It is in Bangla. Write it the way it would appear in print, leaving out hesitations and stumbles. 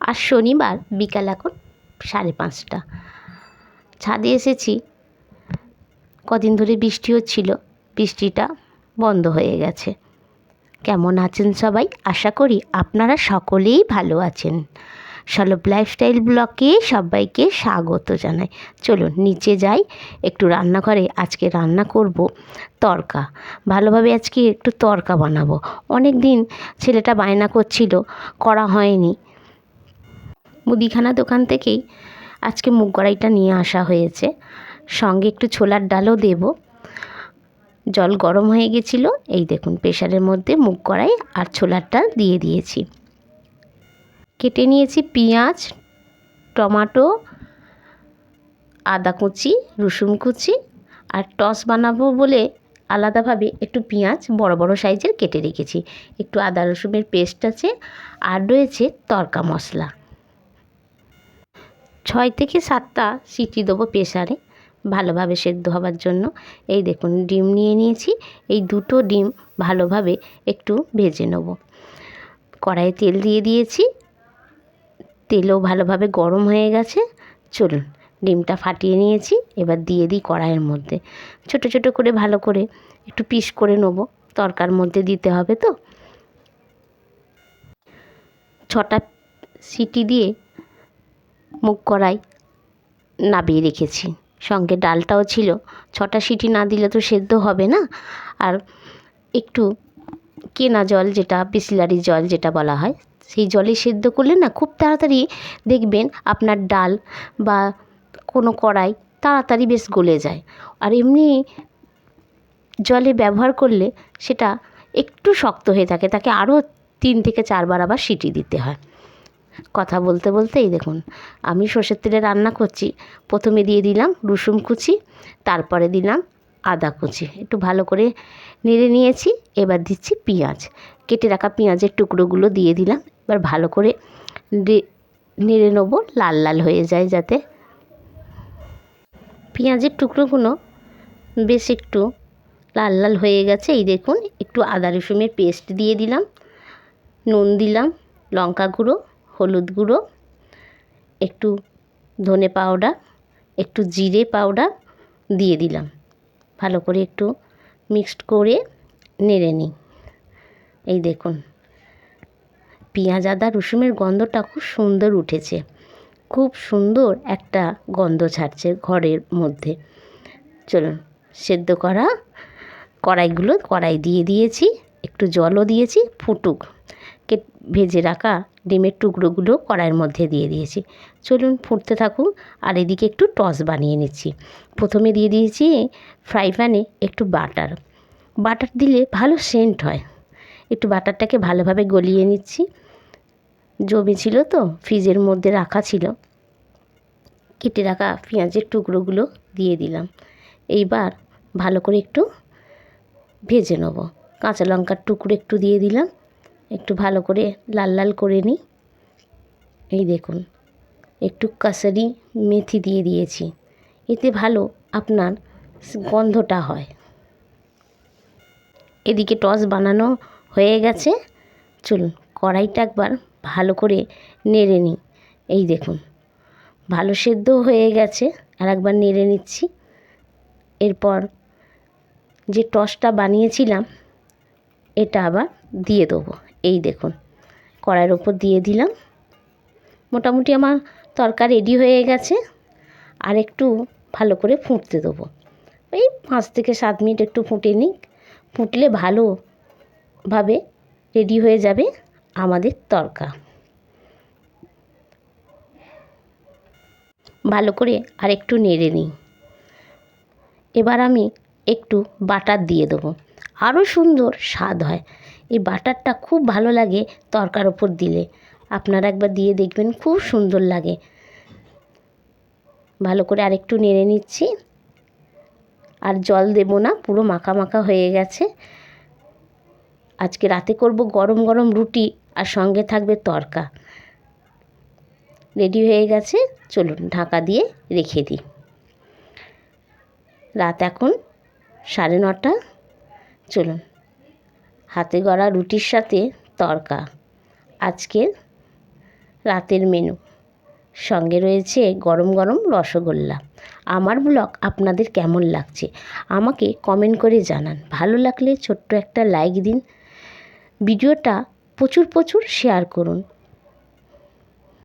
আজ শনিবার, বিকাল এখন 5:30। ছাদে এসেছি। কদিন ধরে বৃষ্টি হচ্ছিল, বৃষ্টিটা বন্ধ হয়ে গেছে। কেমন আছেন সবাই? আশা করি আপনারা সকলেই ভালো আছেন। সলভ লাইফস্টাইল ব্লগে সবাইকে স্বাগত জানাই। চলুন নিচে যাই, একটু রান্নাঘরে। আজকে রান্না করব তড়কা। ভালোভাবে আজকে একটু তড়কা বানাবো। অনেক দিন ছেলেটা বায়না করছিল, করা হয়নি। মুদিখানা দোকান থেকেই আজকে মুগ কড়াইটা নিয়ে আসা হয়েছে, সঙ্গে একটু ছোলার ডালও দেব। জল গরম হয়ে গেছিলো, এই দেখুন প্রেসারের মধ্যে মুগ কড়াই আর ছোলার ডাল দিয়ে দিয়েছি। কেটে নিয়েছি পেঁয়াজ, টমেটো, আদা কুচি, রসুন কুচি, আর টস বানাবো বলে আলাদাভাবে একটু পেঁয়াজ বড় বড় সাইজের কেটে রেখেছি। একটু আদা রসুনের পেস্ট আছে, আর রয়েছে তড়কা মশলা। 6 থেকে 7টা সিটি দেবো প্রেসারে, ভালোভাবে সেদ্ধ হবার জন্য। এই দেখুন ডিম নিয়ে নিয়েছি, এই দুটো ডিম ভালোভাবে একটু ভেজে নেব। কড়াইয়ে তেল দিয়ে দিয়েছি, তেলও ভালোভাবে গরম হয়ে গেছে। চলুন, ডিমটা ফাটিয়ে নিয়েছি, এবার দিয়ে দিই কড়াইয়ের মধ্যে। ছোট ছোট করে ভালো করে একটু পিস করে নেব, তড়কার মধ্যে দিতে হবে তো। 6টা সিটি দিয়ে মুগ কড়াই নাবিয়ে রেখেছি, সঙ্গে ডালটাও ছিল। 6টা সিটি না দিলে তো সেদ্ধ হবে না। আর একটু কেনা জল, যেটা বিসলারি জল যেটা বলা হয়, সেই জলে সেদ্ধ করলে না খুব তাড়াতাড়ি দেখবেন আপনার ডাল বা কোনো কড়াই তাড়াতাড়ি বেশ গলে যায়। আর এমনি জলে ব্যবহার করলে সেটা একটু শক্ত হয়ে থাকে, তাকে আরও 3 থেকে 4 বার আবার সিটি দিতে হয়। কথা বলতে বলতে এই দেখুন আমি সর্ষের তেলে রান্না করছি। প্রথমে দিয়ে দিলাম রসুন কুচি, তারপরে দিলাম আদা কুচি, একটু ভালো করে নেড়ে নিয়েছি। এবার দিচ্ছি পেঁয়াজ, কেটে রাখা পেঁয়াজের টুকরোগুলো দিয়ে দিলাম। এবার ভালো করে নেড়ে নেবো, লাল লাল হয়ে যায় যাতে। পেঁয়াজের টুকরোগুলো বেশ একটু লাল লাল হয়ে গেছে। এই দেখুন একটু আদা রসুনের পেস্ট দিয়ে দিলাম, নুন দিলাম, লঙ্কা গুঁড়ো, হলুদ গুঁড়ো, একটু ধনে পাউডার, একটু জিরে পাউডার দিয়ে দিলাম। ভালো করে একটু মিক্সড করে নেড়ে নিই। এই দেখুন পেঁয়াজ আদা রসুনের গন্ধটা খুব সুন্দর উঠেছে, খুব সুন্দর একটা গন্ধ ছাড়ছে ঘরের মধ্যে। চলুন, সেদ্ধ করা কড়াই দিয়ে দিয়েছি, একটু জলও দিয়েছি, ফুটুক। ভেজে রাখা ডিমের টুকরোগুলো কড়াইয়ের মধ্যে দিয়ে দিয়েছি। চলুন ফুটতে থাকুক, আর এদিকে একটু টস বানিয়ে নিচ্ছি। প্রথমে দিয়ে দিয়েছি ফ্রাই প্যানে একটু বাটার দিলে ভালো সেন্ট হয়। একটু বাটারটাকে ভালোভাবে গলিয়ে নিচ্ছি। জমেছিল তো, ফ্রিজের মধ্যে রাখা ছিল। কেটে রাখা পেঁয়াজের টুকরোগুলো দিয়ে দিলাম। এইবার ভালো করে একটু ভেজে নেব। কাঁচা লঙ্কার টুকরো একটু দিয়ে দিলাম, একটু ভালো করে লাল লাল করে নিই। এই দেখুন একটু কাসুরি মেথি দিয়ে দিয়েছি, এতে ভালো আপনার গন্ধটা হয়। এদিকে টস বানানো হয়ে গেছে। চলুন কড়াইটা একবার ভালো করে নেড়ে নিই। এই দেখুন ভালো সেদ্ধ হয়ে গেছে, আর একবার নেড়ে নিচ্ছি। এরপর যে টসটা বানিয়েছিলাম এটা আবার দিয়ে দেবো। এই দেখুন কড়াইয়ের ওপর দিয়ে দিলাম। মোটামুটি আমার তরকা রেডি হয়ে গেছে। আর একটু ভালো করে ফুটতে দেবো, এই 5 থেকে 7 মিনিট একটু ফুটে নিক। ফুটলে ভালোভাবে রেডি হয়ে যাবে আমাদের তরকা। ভালো করে আর একটু নেড়ে নিই। এবার আমি একটু বাটার দিয়ে দেবো, আরও সুন্দর স্বাদ হয়। এই বাটারটা খুব ভালো লাগে তরকার ওপর দিলে, আপনারা একবার দিয়ে দেখবেন, খুব সুন্দর লাগে। ভালো করে আরেকটু নেড়ে নিচ্ছি। আর জল দেব না, পুরো মাখা মাখা হয়ে গেছে। আজকে রাতে করব গরম গরম রুটি, আর সঙ্গে থাকবে তরকা। রেডি হয়ে গেছে, চলুন ঢাকা দিয়ে রেখে দিই। রাত এখন 9:30। চলুন হাতে গড়া রুটির সাথে তরকা, আজকের রাতের মেনু, সঙ্গে রয়েছে গরম গরম রসগোল্লা। আমার ব্লগ আপনাদের কেমন লাগছে আমাকে কমেন্ট করে জানান। ভালো লাগলে ছোট্ট একটা লাইক দিন, ভিডিওটা প্রচুর শেয়ার করুন।